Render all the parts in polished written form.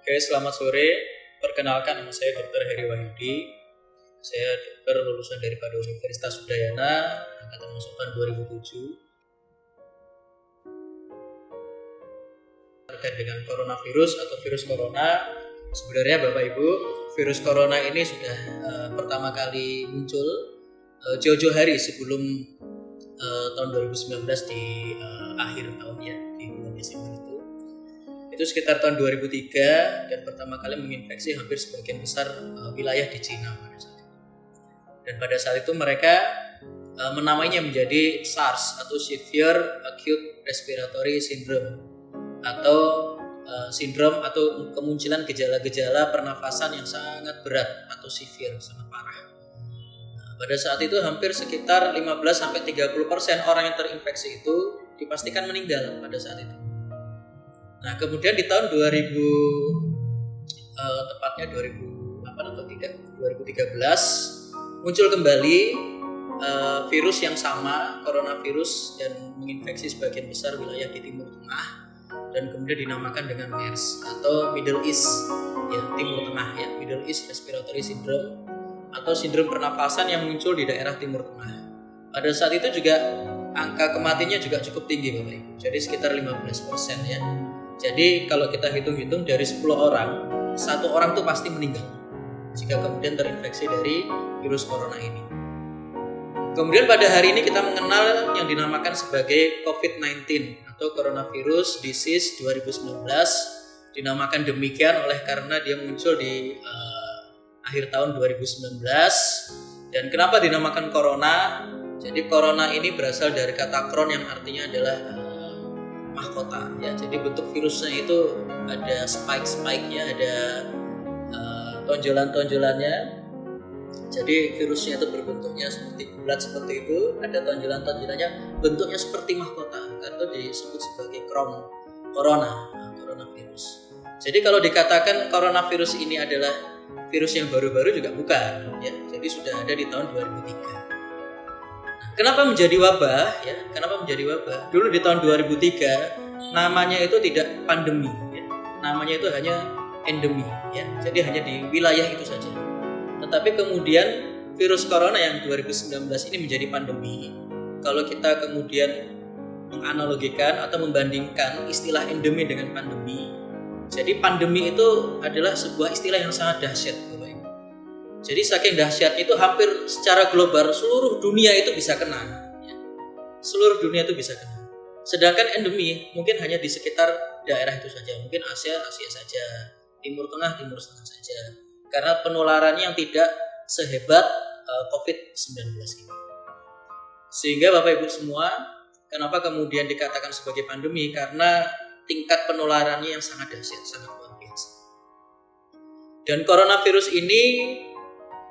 Oke, selamat sore. Perkenalkan, nama saya Dr. Heri Wahyudi. Saya dokter lulusan daripada Universitas Udayana, angkatan masukan 2007. Terkait dengan coronavirus atau virus corona, sebenarnya Bapak Ibu, virus corona ini sudah pertama kali muncul jauh-jauh hari sebelum tahun 2019 di akhir tahun ya, di bulan Desember itu sekitar tahun 2003 dan pertama kali menginfeksi hampir sebagian besar wilayah di Cina pada saat itu. Dan pada saat itu mereka menamainya menjadi SARS atau Severe Acute Respiratory Syndrome atau sindrom atau kemunculan gejala-gejala pernafasan yang sangat berat atau severe, sangat parah. Pada saat itu hampir sekitar 15-30% orang yang terinfeksi itu dipastikan meninggal pada saat itu. Nah, kemudian di tahun 2000 tepatnya 2013 muncul kembali virus yang sama, coronavirus, dan menginfeksi sebagian besar wilayah di Timur Tengah dan kemudian dinamakan dengan MERS atau Middle East ya, Timur Tengah ya, Middle East Respiratory Syndrome atau sindrom pernafasan yang muncul di daerah Timur Tengah. Pada saat itu juga angka kematiannya juga cukup tinggi Bapak Ibu. Jadi sekitar 15% ya. Jadi kalau kita hitung-hitung dari 10 orang, 1 orang tuh pasti meninggal jika kemudian terinfeksi dari virus corona ini. Kemudian pada hari ini kita mengenal yang dinamakan sebagai COVID-19 atau Coronavirus Disease 2019. Dinamakan demikian oleh karena dia muncul di akhir tahun 2019. Dan kenapa dinamakan corona? Jadi corona ini berasal dari kata kron yang artinya adalah mahkota ya. Jadi bentuk virusnya itu ada spike-nya, ada tonjolan-tonjolannya. Jadi virusnya itu berbentuknya seperti bulat seperti itu, ada tonjolan-tonjolannya, bentuknya seperti mahkota, karena disebut sebagai coronavirus. Jadi kalau dikatakan coronavirus ini adalah virus yang baru-baru juga bukan ya. Jadi sudah ada di tahun 2003. Kenapa menjadi wabah ya? Kenapa menjadi wabah? Dulu di tahun 2003 namanya itu tidak pandemi ya. Namanya itu hanya endemi ya. Jadi hanya di wilayah itu saja. Tetapi kemudian virus corona yang 2019 ini menjadi pandemi. Kalau kita kemudian menganalogikan atau membandingkan istilah endemi dengan pandemi. Jadi pandemi itu adalah sebuah istilah yang sangat dahsyat. Jadi saking dahsyatnya itu hampir secara global seluruh dunia itu bisa kena ya. Seluruh dunia itu bisa kena. Sedangkan endemi mungkin hanya di sekitar daerah itu saja. Mungkin Asia saja, Timur Tengah saja. Karena penularannya yang tidak sehebat COVID-19 ini. Sehingga Bapak Ibu semua, kenapa kemudian dikatakan sebagai pandemi? Karena tingkat penularannya yang sangat dahsyat, sangat luar biasa. Dan coronavirus ini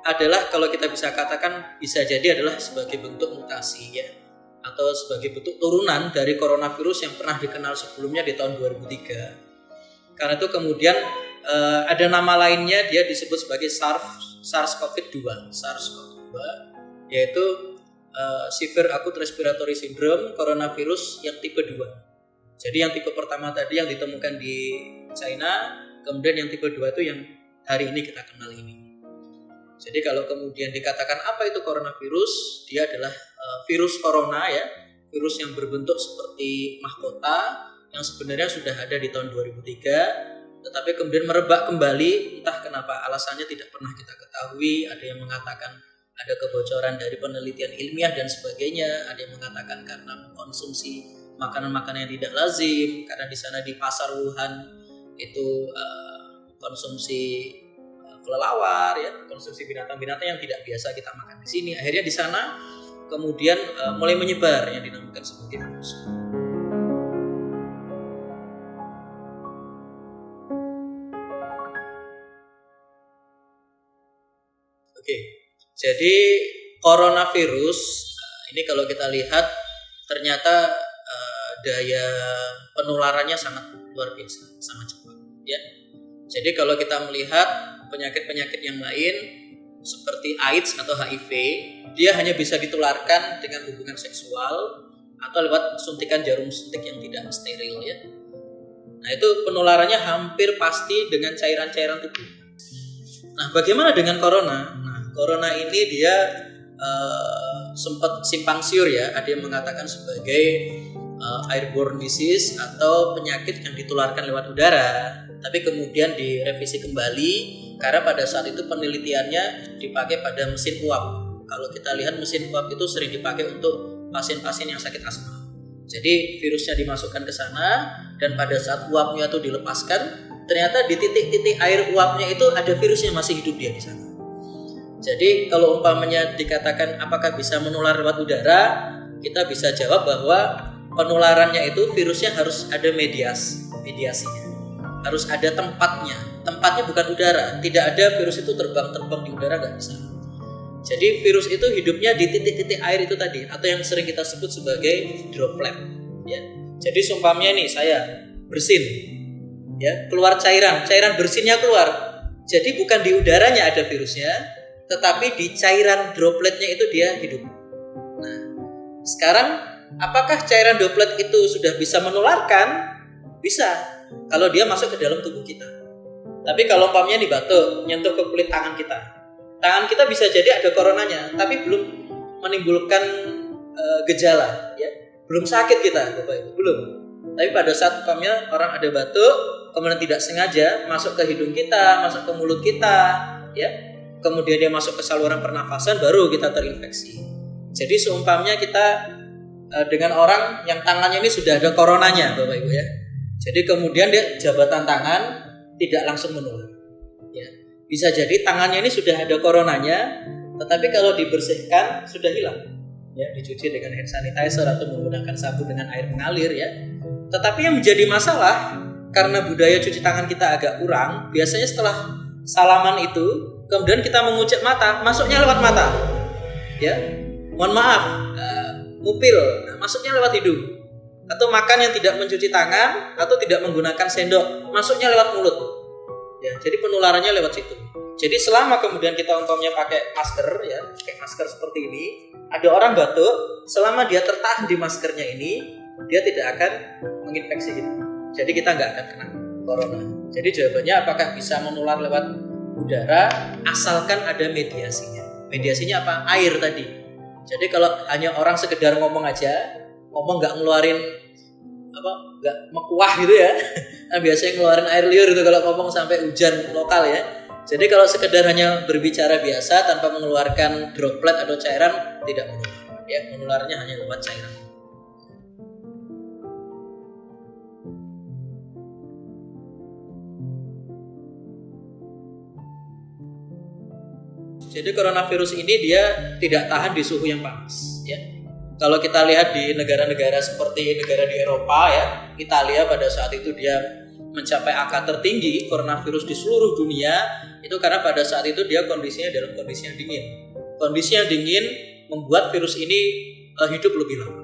adalah kalau kita bisa katakan bisa jadi adalah sebagai bentuk mutasi ya, atau sebagai bentuk turunan dari coronavirus yang pernah dikenal sebelumnya di tahun 2003. Karena itu kemudian ada nama lainnya, dia disebut sebagai SARS-CoV-2 yaitu Severe Acute Respiratory Syndrome coronavirus yang tipe 2. Jadi yang tipe pertama tadi yang ditemukan di China, kemudian yang tipe 2 itu yang hari ini kita kenal ini. Jadi kalau kemudian dikatakan apa itu coronavirus, dia adalah virus corona ya, virus yang berbentuk seperti mahkota yang sebenarnya sudah ada di tahun 2003, tetapi kemudian merebak kembali, entah kenapa alasannya tidak pernah kita ketahui. Ada yang mengatakan ada kebocoran dari penelitian ilmiah dan sebagainya, ada yang mengatakan karena mengkonsumsi makanan-makanan yang tidak lazim, karena di sana di pasar Wuhan itu konsumsi kelelawar ya, konsumsi binatang-binatang yang tidak biasa kita makan di sini. Akhirnya di sana kemudian mulai menyebar yang dinamakan sebagai virus. Oke. Jadi coronavirus ini kalau kita lihat ternyata daya penularannya sangat luar biasa, sangat cepat ya. Jadi kalau kita melihat penyakit-penyakit yang lain seperti AIDS atau HIV, dia hanya bisa ditularkan dengan hubungan seksual atau lewat suntikan jarum suntik yang tidak steril ya. Nah, itu penularannya hampir pasti dengan cairan-cairan tubuh. Nah, bagaimana dengan corona? Nah, corona ini dia sempat simpang siur ya. Ada yang mengatakan sebagai airborne disease atau penyakit yang ditularkan lewat udara. Tapi kemudian direvisi kembali karena pada saat itu penelitiannya dipakai pada mesin uap. Kalau kita lihat mesin uap itu sering dipakai untuk pasien-pasien yang sakit asma. Jadi virusnya dimasukkan ke sana dan pada saat uapnya itu dilepaskan, ternyata di titik-titik air uapnya itu ada virusnya masih hidup dia di sana. Jadi kalau umpamanya dikatakan apakah bisa menular lewat udara, kita bisa jawab bahwa penularannya itu virusnya harus ada mediasinya. Harus ada tempatnya. Tempatnya bukan udara. Tidak ada virus itu terbang-terbang di udara, nggak bisa. Jadi virus itu hidupnya di titik-titik air itu tadi, atau yang sering kita sebut sebagai droplet. Ya. Jadi seumpamanya nih saya bersin, ya keluar cairan bersinnya keluar. Jadi bukan di udaranya ada virusnya, tetapi di cairan dropletnya itu dia hidup. Nah, sekarang apakah cairan droplet itu sudah bisa menularkan? Bisa. Kalau dia masuk ke dalam tubuh kita. Tapi kalau umpamanya di batuk, nyentuh ke kulit tangan kita bisa jadi ada coronanya, tapi belum menimbulkan gejala, ya. Belum sakit kita, Bapak Ibu, belum. Tapi pada saat umpamanya orang ada batuk, kemudian tidak sengaja masuk ke hidung kita, masuk ke mulut kita, ya. Kemudian dia masuk ke saluran pernafasan, baru kita terinfeksi. Jadi seumpamanya kita dengan orang yang tangannya ini sudah ada coronanya, Bapak Ibu, ya. Jadi kemudian dia jabatan tangan tidak langsung menular. Ya. Bisa jadi tangannya ini sudah ada coronanya, tetapi kalau dibersihkan sudah hilang. Ya, dicuci dengan hand sanitizer atau menggunakan sabun dengan air mengalir, ya. Tetapi yang menjadi masalah karena budaya cuci tangan kita agak kurang, biasanya setelah salaman itu kemudian kita mengucek mata, masuknya lewat mata. Ya. Mohon maaf, ngupil, masuknya lewat hidung. Atau makan yang tidak mencuci tangan atau tidak menggunakan sendok, masuknya lewat mulut. Ya, jadi penularannya lewat situ. Jadi selama kemudian kita umpamanya pakai masker, ya, pakai masker seperti ini, ada orang batuk, selama dia tertahan di maskernya ini, dia tidak akan menginfeksi kita. Jadi kita nggak akan kena corona. Jadi jawabannya apakah bisa menular lewat udara, asalkan ada mediasinya. Mediasinya apa? Air tadi. Jadi kalau hanya orang sekedar ngomong aja, ngomong nggak ngeluarin nggak mekuah gitu ya. Nah, biasanya ngeluarin air liur itu kalau ngomong sampai hujan lokal ya. Jadi kalau sekedar hanya berbicara biasa tanpa mengeluarkan droplet atau cairan tidak menular. Ya, menularnya hanya lewat cairan. Jadi coronavirus ini dia tidak tahan di suhu yang panas, ya. Kalau kita lihat di negara-negara seperti negara di Eropa ya, Italia pada saat itu dia mencapai angka tertinggi coronavirus di seluruh dunia itu karena pada saat itu dia kondisinya dalam kondisi yang dingin. Kondisi yang dingin membuat virus ini hidup lebih lama.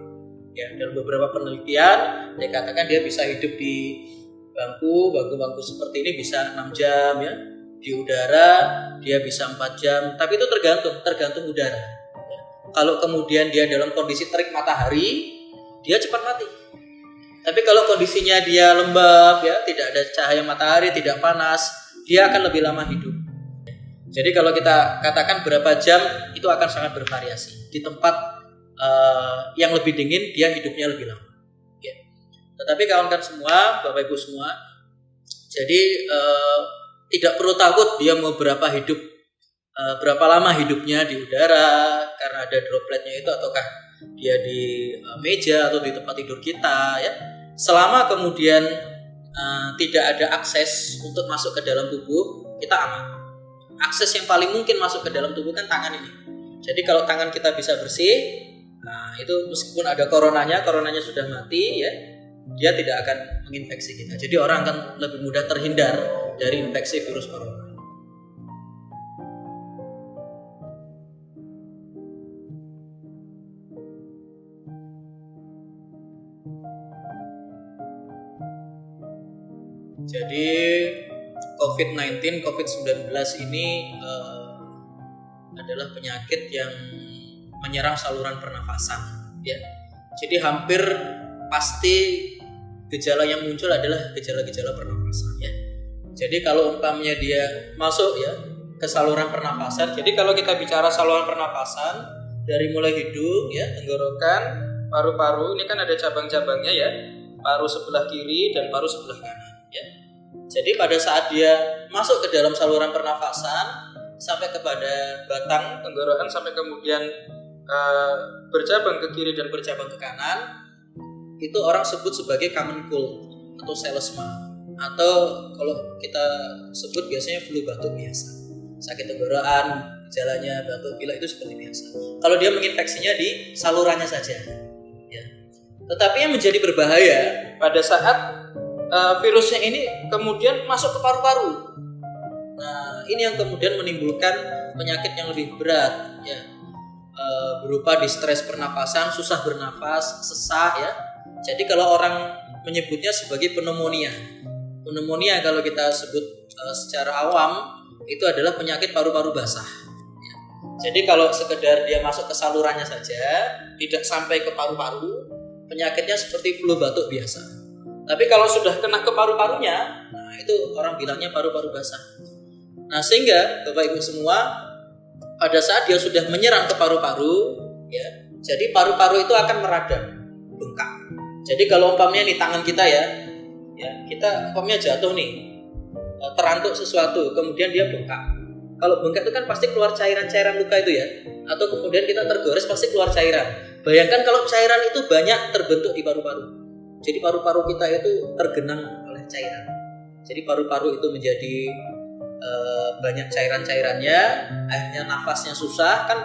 Ya, dalam beberapa penelitian dikatakan dia bisa hidup di bangku seperti ini bisa 6 jam ya. Di udara dia bisa 4 jam, tapi itu tergantung udara. Ya. Kalau kemudian dia dalam kondisi terik matahari, dia cepat mati. Tapi kalau kondisinya dia lembab ya, tidak ada cahaya matahari, tidak panas, dia akan lebih lama hidup. Jadi kalau kita katakan berapa jam itu akan sangat bervariasi. Di tempat yang lebih dingin dia hidupnya lebih lama. Ya. Tetapi kawan-kawan semua, Bapak Ibu semua, jadi tidak perlu takut dia mau berapa lama hidupnya di udara karena ada dropletnya itu, ataukah dia di meja atau di tempat tidur kita ya. Selama kemudian tidak ada akses untuk masuk ke dalam tubuh, kita aman. Akses yang paling mungkin masuk ke dalam tubuh kan tangan ini. Jadi kalau tangan kita bisa bersih, nah itu meskipun ada coronanya sudah mati ya, dia tidak akan menginfeksi kita. Jadi orang akan lebih mudah terhindar dari infeksi virus corona. Jadi COVID-19 ini adalah penyakit yang menyerang saluran pernafasan ya. Jadi hampir pasti gejala yang muncul adalah gejala-gejala pernafasan ya. Jadi kalau umpamanya dia masuk ya ke saluran pernafasan. Jadi kalau kita bicara saluran pernafasan dari mulai hidung ya, tenggorokan, paru-paru, ini kan ada cabang-cabangnya ya. Paru sebelah kiri dan paru sebelah kanan ya. Jadi pada saat dia masuk ke dalam saluran pernafasan sampai kepada batang tenggorokan sampai kemudian bercabang ke kiri dan bercabang ke kanan, itu orang sebut sebagai common cold atau selesma, atau kalau kita sebut biasanya flu batuk biasa, sakit tenggorokan, gejalanya batuk pilek itu seperti biasa. Kalau dia menginfeksinya di salurannya saja ya. Tetapi yang menjadi berbahaya pada saat virusnya ini kemudian masuk ke paru-paru. Nah, ini yang kemudian menimbulkan penyakit yang lebih berat ya. Berupa distres pernafasan, susah bernafas, sesak ya. Jadi kalau orang menyebutnya sebagai pneumonia. Pneumonia kalau kita sebut secara awam itu adalah penyakit paru-paru basah ya. Jadi kalau sekedar dia masuk ke salurannya saja, tidak sampai ke paru-paru, penyakitnya seperti flu batuk biasa. Tapi kalau sudah kena ke paru-parunya, nah itu orang bilangnya paru-paru basah. Nah sehingga Bapak Ibu semua, pada saat dia sudah menyerang ke paru-paru ya, jadi paru-paru itu akan meradang, bengkak. Jadi kalau umpamanya di tangan kita ya kita umpamanya jatuh nih, terantuk sesuatu, kemudian dia bengkak. Kalau bengkak itu kan pasti keluar cairan-cairan luka itu ya, atau kemudian kita tergores pasti keluar cairan. Bayangkan kalau cairan itu banyak terbentuk di paru-paru. Jadi paru-paru kita itu tergenang oleh cairan. Jadi paru-paru itu menjadi banyak cairan-cairannya, akhirnya nafasnya susah. Kan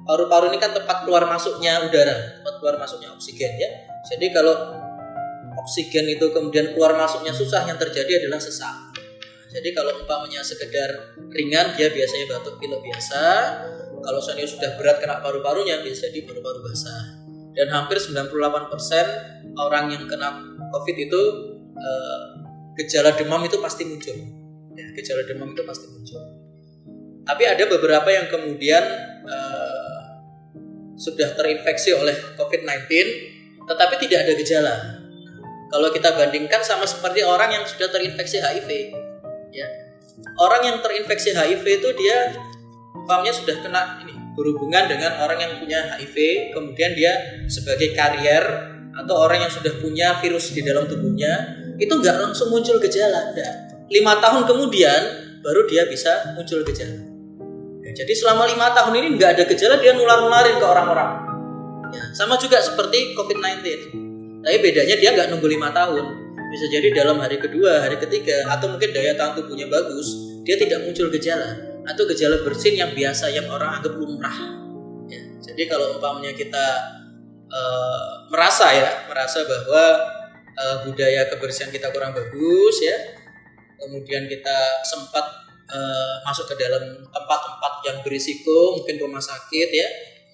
paru-paru ini kan tempat keluar masuknya udara, tempat keluar masuknya oksigen ya. Jadi kalau oksigen itu kemudian keluar masuknya susah, yang terjadi adalah sesak. Jadi kalau umpamanya sekedar ringan, dia biasanya batuk pilek biasa. Kalau seandainya sudah berat kena paru-parunya, bisa jadi paru-paru basah. Dan hampir 98% orang yang kena COVID itu gejala demam itu pasti muncul. Ya, gejala demam itu pasti muncul. Tapi ada beberapa yang kemudian sudah terinfeksi oleh COVID-19, tetapi tidak ada gejala. Kalau kita bandingkan sama seperti orang yang sudah terinfeksi HIV, ya, orang yang terinfeksi HIV itu dia umpamanya sudah kena ini, berhubungan dengan orang yang punya HIV, kemudian dia sebagai karier atau orang yang sudah punya virus di dalam tubuhnya, itu nggak langsung muncul gejala, enggak. 5 tahun kemudian baru dia bisa muncul gejala. Ya, jadi selama 5 tahun ini nggak ada gejala, dia nular-nularin ke orang-orang. Ya, sama juga seperti COVID-19. Tapi bedanya dia nggak nunggu 5 tahun. Bisa jadi dalam hari kedua, hari ketiga, atau mungkin daya tahan tubuhnya bagus, dia tidak muncul gejala. Atau gejala bersin yang biasa, yang orang anggap lumrah. Ya, jadi kalau umpamanya kita merasa bahwa budaya kebersihan kita kurang bagus ya, kemudian kita sempat masuk ke dalam tempat-tempat yang berisiko, mungkin rumah sakit ya,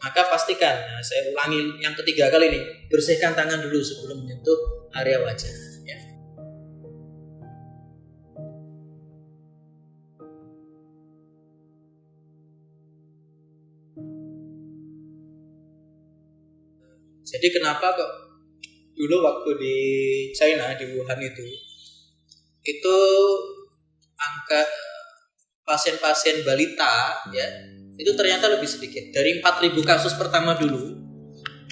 maka pastikan, nah, saya ulangi yang ketiga kali ini, bersihkan tangan dulu sebelum menyentuh area wajah ya. Jadi kenapa kok dulu waktu di China, di Wuhan itu angka pasien-pasien balita ya itu ternyata lebih sedikit. Dari 4.000 kasus pertama dulu,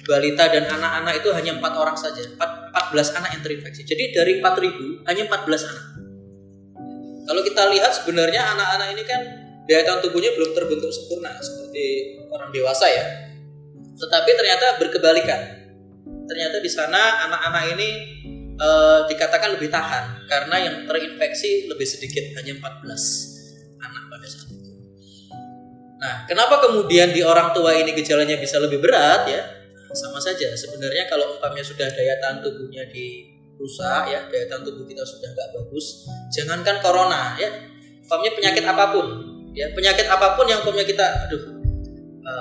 balita dan anak-anak itu hanya 4 orang saja, 14 anak yang terinfeksi. Jadi dari 4.000 hanya 14 anak. Kalau kita lihat sebenarnya anak-anak ini kan daya tahan tubuhnya belum terbentuk sempurna seperti orang dewasa ya. Tetapi ternyata berkebalikan. Ternyata di sana anak-anak ini dikatakan lebih tahan karena yang terinfeksi lebih sedikit, hanya 14 anak pada saat itu. Nah, kenapa kemudian di orang tua ini gejalanya bisa lebih berat ya? Sama saja sebenarnya kalau umpamanya sudah daya tahan tubuhnya dirusak ya, daya tahan tubuh kita sudah nggak bagus. Jangankan corona ya, umpamanya penyakit apapun ya, penyakit apapun yang umpamanya kita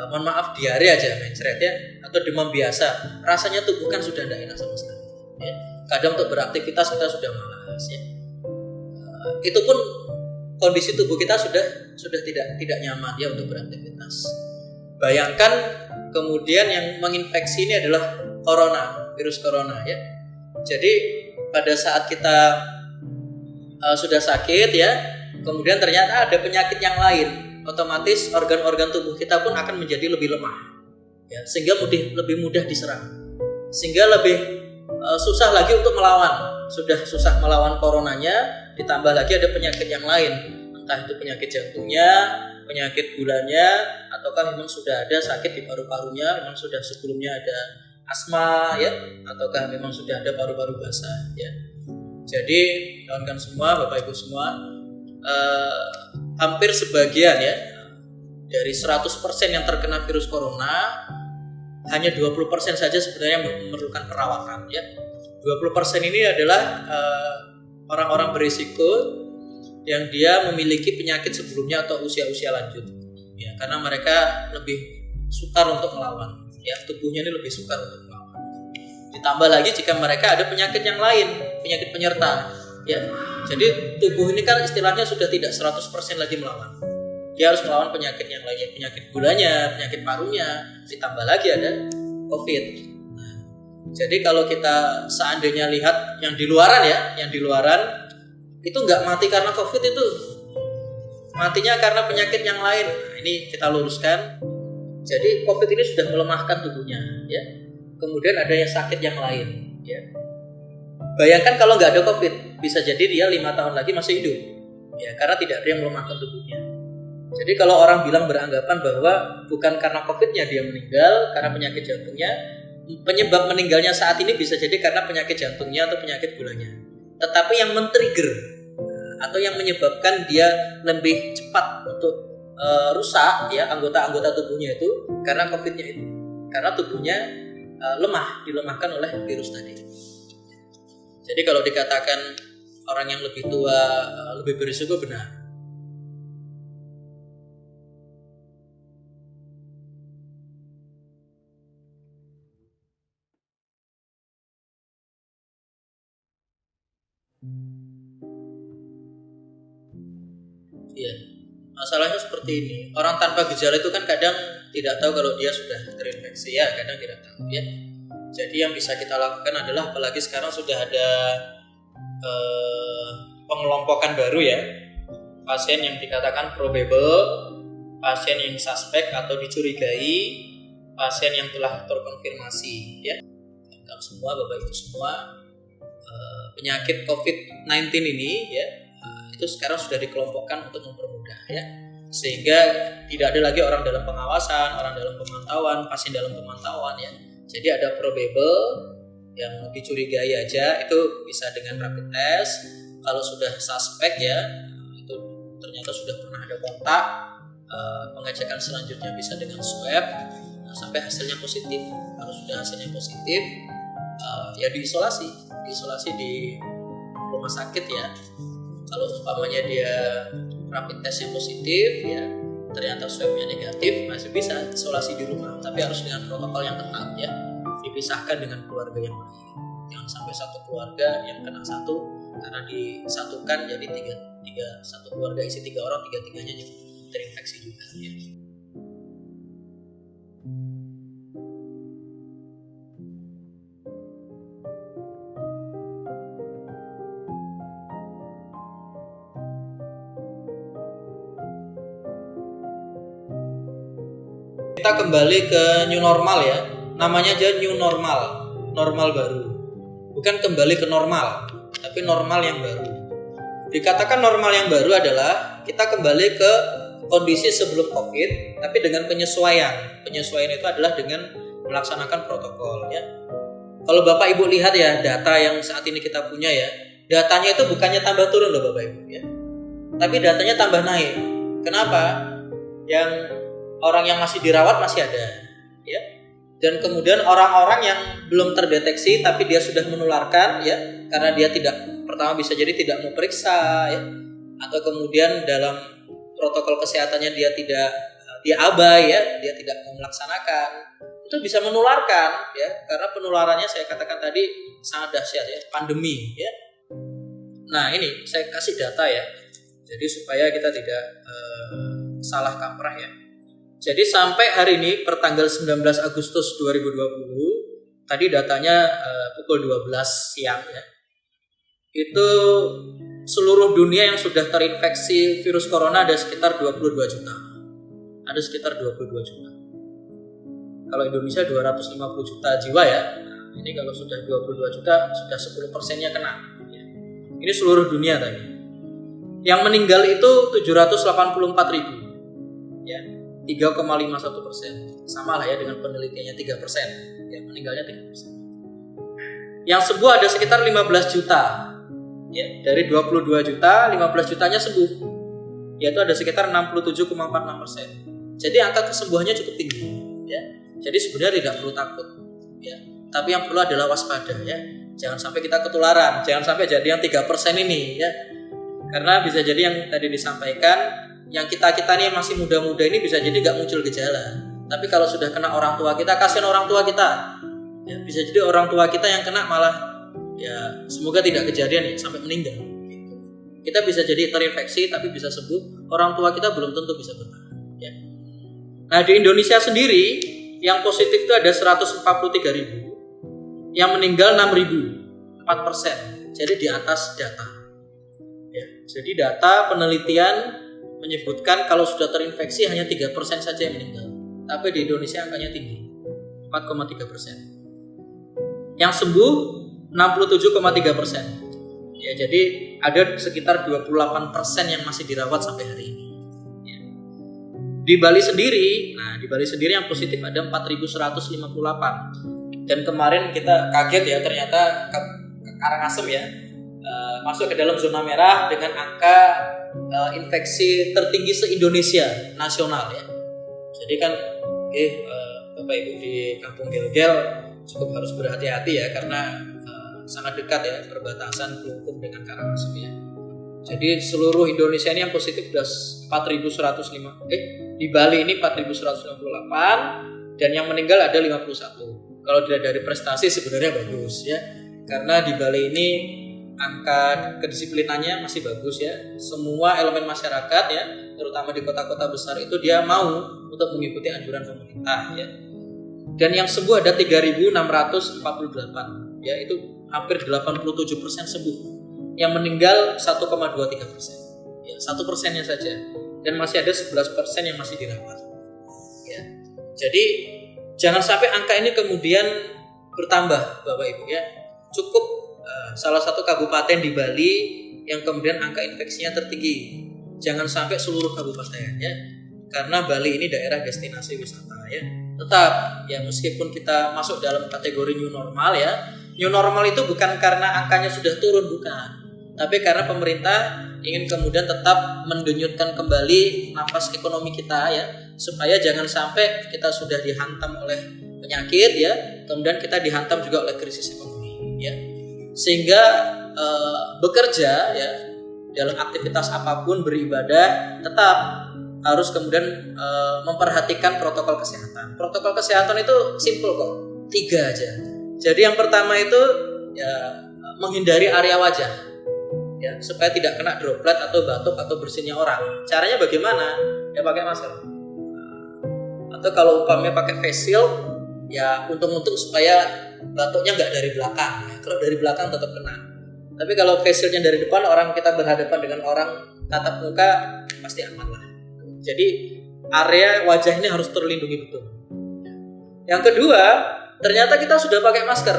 mohon maaf diare aja mencret ya, atau demam biasa, rasanya tubuh kan sudah tidak enak sama sekali ya. Kadang untuk beraktivitas kita sudah malas ya. Itu pun kondisi tubuh kita sudah tidak nyaman ya untuk beraktivitas. Bayangkan kemudian yang menginfeksi ini adalah corona, virus corona ya. Jadi pada saat kita sudah sakit ya, kemudian ternyata ada penyakit yang lain, otomatis organ-organ tubuh kita pun akan menjadi lebih lemah, ya, sehingga lebih mudah diserang, sehingga lebih susah lagi untuk melawan. Sudah susah melawan coronanya, ditambah lagi ada penyakit yang lain, entah itu penyakit jantungnya, penyakit gulanya, ataukah memang sudah ada sakit di paru-parunya, memang sudah sebelumnya ada asma ya, ataukah memang sudah ada paru-paru basah ya. Jadi kawan-kawan semua, Bapak Ibu semua, hampir sebagian ya dari 100% yang terkena virus corona, hanya 20% saja sebenarnya memerlukan perawatan ya. 20% ini adalah orang-orang berisiko yang dia memiliki penyakit sebelumnya atau usia-usia lanjut ya, karena mereka lebih sukar untuk melawan ya, tubuhnya ini lebih sukar untuk melawan. Ditambah lagi jika mereka ada penyakit yang lain, penyakit penyerta ya. Jadi tubuh ini kan istilahnya sudah tidak 100% lagi melawan. Dia harus melawan penyakit yang lainnya, penyakit gulanya, penyakit parunya, ditambah lagi ada COVID. Nah, jadi kalau kita seandainya lihat yang di luaran ya, yang di luaran itu nggak mati karena COVID, itu matinya karena penyakit yang lain. Nah, ini kita luruskan. Jadi COVID ini sudah melemahkan tubuhnya ya. Kemudian ada yang sakit yang lain ya. Bayangkan kalau nggak ada COVID, bisa jadi dia 5 tahun lagi masih hidup ya, karena tidak ada yang melemahkan tubuhnya. Jadi kalau orang bilang beranggapan bahwa bukan karena COVID-nya dia meninggal, karena penyakit jantungnya, penyebab meninggalnya saat ini bisa jadi karena penyakit jantungnya atau penyakit gulanya. Tetapi yang men-trigger atau yang menyebabkan dia lebih cepat untuk rusak ya anggota-anggota tubuhnya itu karena COVID-nya itu, karena tubuhnya dilemahkan oleh virus tadi. Jadi kalau dikatakan orang yang lebih tua lebih berisiko, benar. Iya, masalahnya seperti ini. Orang tanpa gejala itu kan kadang tidak tahu kalau dia sudah terinfeksi ya, kadang tidak tahu ya. Jadi yang bisa kita lakukan adalah, apalagi sekarang sudah ada pengelompokan baru ya, pasien yang dikatakan probable, pasien yang suspek atau dicurigai, pasien yang telah terkonfirmasi ya. Dan semua Bapak Ibu semua, penyakit COVID-19 ini ya, itu sekarang sudah dikelompokkan untuk mempermudah ya, sehingga tidak ada lagi orang dalam pengawasan, orang dalam pemantauan, pasien dalam pemantauan ya. Jadi ada probable yang dicurigai aja, itu bisa dengan rapid test. Kalau sudah suspek ya, itu ternyata sudah pernah ada kontak, pengecekan selanjutnya bisa dengan swab. Nah, sampai hasilnya positif. Kalau sudah hasilnya positif, ya diisolasi di rumah sakit ya. Kalau umpamanya dia rapid testnya positif ya, ternyata swabnya negatif, masih bisa isolasi di rumah, tapi harus dengan protokol yang ketat ya, dipisahkan dengan keluarga yang lain. Jangan sampai satu keluarga yang kena satu, karena disatukan jadi tiga satu keluarga isi 3 orang, 3-3-nya terinfeksi juga ya. Kita kembali ke new normal ya, namanya aja new normal, normal baru, bukan kembali ke normal, tapi normal yang baru. Dikatakan normal yang baru adalah kita kembali ke kondisi sebelum COVID, tapi dengan penyesuaian. Penyesuaian itu adalah dengan melaksanakan protokol ya. Kalau Bapak Ibu lihat ya, data yang saat ini kita punya ya, datanya itu bukannya tambah turun loh Bapak Ibu ya, tapi datanya tambah naik. Kenapa? Yang orang yang masih dirawat masih ada ya, dan kemudian orang-orang yang belum terdeteksi tapi dia sudah menularkan ya, karena dia pertama bisa jadi tidak mau periksa ya, atau kemudian dalam protokol kesehatannya dia abai ya, dia tidak mau melaksanakan, itu bisa menularkan ya, karena penularannya saya katakan tadi sangat dahsyat ya, pandemi ya. Nah ini saya kasih data ya, jadi supaya kita tidak salah kaprah ya. Jadi sampai hari ini pertanggal 19 Agustus 2020, tadi datanya pukul 12 siang ya, itu seluruh dunia yang sudah terinfeksi virus corona ada sekitar 22 juta. Ada sekitar 22 juta. Kalau Indonesia 250 juta jiwa ya. Ini kalau sudah 22 juta, sudah 10%-nya kena. Ini seluruh dunia tadi. Yang meninggal itu 784 ribu. Ya, 3,51%. Sama lah ya dengan penelitiannya 3%. Ya, meninggalnya 3%. Yang sembuh ada sekitar 15 juta. Ya, dari 22 juta, 15 jutanya sembuh. Yaitu ada sekitar 67,46%. Jadi angka kesembuhannya cukup tinggi. Ya. Jadi sebenarnya tidak perlu takut. Ya. Tapi yang perlu adalah waspada ya. Jangan sampai kita ketularan, jangan sampai jadi yang 3% ini ya. Karena bisa jadi yang tadi disampaikan, yang kita-kita nih masih muda-muda ini bisa jadi gak muncul gejala. Tapi kalau sudah kena orang tua kita, kasihan orang tua kita. Ya, bisa jadi orang tua kita yang kena malah ya semoga tidak kejadian ya sampai meninggal. Kita bisa jadi terinfeksi tapi bisa sembuh, orang tua kita belum tentu bisa bertahan. Ya. Nah di Indonesia sendiri yang positif itu ada 143 ribu. Yang meninggal 6.000, 4%. Jadi di atas data. Ya, jadi data penelitian menyebutkan kalau sudah terinfeksi hanya 3% saja yang meninggal. Tapi di Indonesia angkanya tinggi, 4,3%. Yang sembuh 67,3%. Ya, jadi ada sekitar 28% yang masih dirawat sampai hari ini. Ya. Di Bali sendiri yang positif ada 4.158. Dan kemarin kita kaget ya, ternyata Karangasem ya masuk ke dalam zona merah dengan angka infeksi tertinggi se-Indonesia nasional ya. Jadi kan Bapak Ibu di Kampung Gel-Gel cukup harus berhati-hati ya, karena sangat dekat ya perbatasan Klungkung dengan Karangasem ya. Jadi seluruh Indonesia ini yang positif sudah 4.105. Di Bali ini 4.158 dan yang meninggal ada 51. Kalau dilihat dari prestasi sebenarnya bagus ya, karena di Bali ini angka kedisiplinannya masih bagus ya. Semua elemen masyarakat ya, terutama di kota-kota besar itu dia mau untuk mengikuti anjuran pemerintah ya. Dan yang sembuh ada 3.648 ya, itu hampir 87% sembuh. Yang meninggal 1,23%. Ya, 1%-nya saja. Dan masih ada 11% yang masih dirawat. Ya. Jadi jangan sampai angka ini kemudian bertambah Bapak Ibu ya. Cukup salah satu kabupaten di Bali yang kemudian angka infeksinya tertinggi. Jangan sampai seluruh kabupaten ya. Karena Bali ini daerah destinasi wisata ya. Tetap ya, meskipun kita masuk dalam kategori new normal ya. New normal itu bukan karena angkanya sudah turun, bukan. Tapi karena pemerintah ingin kemudian tetap mendenyutkan kembali nafas ekonomi kita ya, supaya jangan sampai kita sudah dihantam oleh penyakit ya, kemudian kita dihantam juga oleh krisis ekonomi ya. Sehingga bekerja ya dalam aktivitas apapun, beribadah, tetap harus kemudian memperhatikan protokol kesehatan. Protokol kesehatan itu simple kok, 3 aja. Jadi yang pertama itu ya menghindari area wajah. Ya, supaya tidak kena droplet atau batuk atau bersinnya orang. Caranya bagaimana? Ya pakai masker. Atau kalau umpamanya pakai face shield, ya untung-untung supaya batuknya nggak dari belakang. Ya, kalau dari belakang tetap kena. Tapi kalau face shieldnya dari depan, orang kita berhadapan dengan orang tatap muka, pasti aman lah. Jadi area wajah ini harus terlindungi betul. Yang kedua, ternyata kita sudah pakai masker.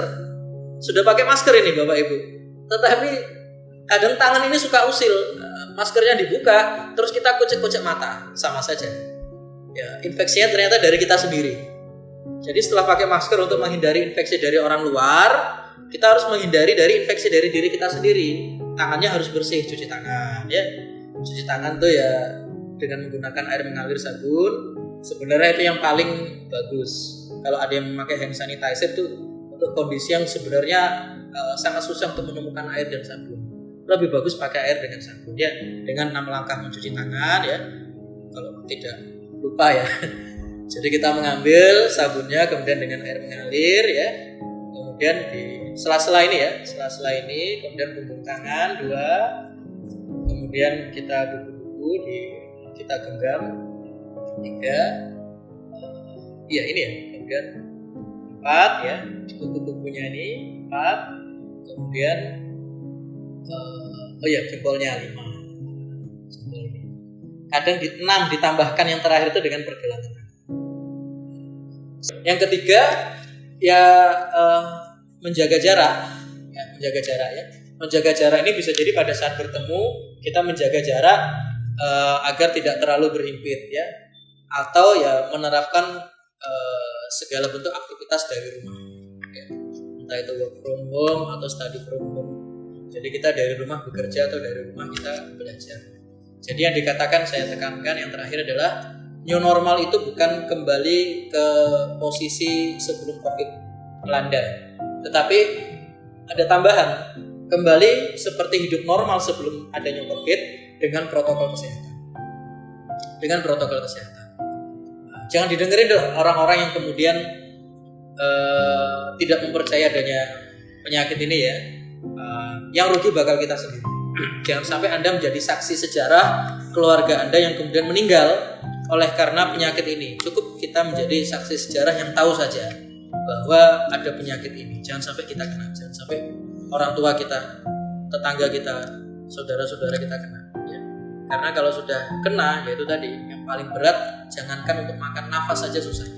Sudah pakai masker ini Bapak Ibu. Tetapi kadang tangan ini suka usil, maskernya dibuka, terus kita kucek-kucek mata, sama saja. Ya, infeksinya ternyata dari kita sendiri. Jadi setelah pakai masker untuk menghindari infeksi dari orang luar, kita harus menghindari dari infeksi dari diri kita sendiri. Tangannya harus bersih, cuci tangan. Ya, cuci tangan tuh ya dengan menggunakan air mengalir sabun. Sebenarnya itu yang paling bagus. Kalau ada yang memakai hand sanitizer tuh untuk kondisi yang sebenarnya sangat susah untuk menemukan air dan sabun. Lebih bagus pakai air dengan sabun ya, dengan 6 langkah mencuci tangan ya, kalau tidak lupa ya. Jadi kita mengambil sabunnya kemudian dengan air mengalir ya, kemudian di sela-sela ini kemudian punggung tangan 2, kemudian kita buku-buku kita genggam 3, iya ini ya, kemudian 4 ya, kuku-kukunya ini 4, kemudian Oh ya, jempolnya 5. Kadang 6 ditambahkan yang terakhir itu dengan pergelangan. Yang ketiga ya menjaga jarak. Ya, menjaga jarak ya. Menjaga jarak ini bisa jadi pada saat bertemu kita menjaga jarak agar tidak terlalu berhimpit ya. Atau ya menerapkan segala bentuk aktivitas dari rumah. Ya. Entah itu work from home atau study from home. Jadi kita dari rumah bekerja atau dari rumah kita belajar. Jadi yang dikatakan saya tekankan yang terakhir adalah new normal itu bukan kembali ke posisi sebelum COVID melanda, tetapi ada tambahan, kembali seperti hidup normal sebelum adanya COVID dengan protokol kesehatan. Dengan protokol kesehatan. Jangan didengerin dong orang-orang yang kemudian tidak mempercayai adanya penyakit ini ya. Yang rugi bakal kita sendiri. Jangan sampai Anda menjadi saksi sejarah keluarga Anda yang kemudian meninggal oleh karena penyakit ini. Cukup kita menjadi saksi sejarah yang tahu saja bahwa ada penyakit ini. Jangan sampai kita kena, jangan sampai orang tua kita, tetangga kita, saudara-saudara kita kena. Ya. Karena kalau sudah kena, yaitu tadi yang paling berat, jangankan untuk makan nafas saja susah.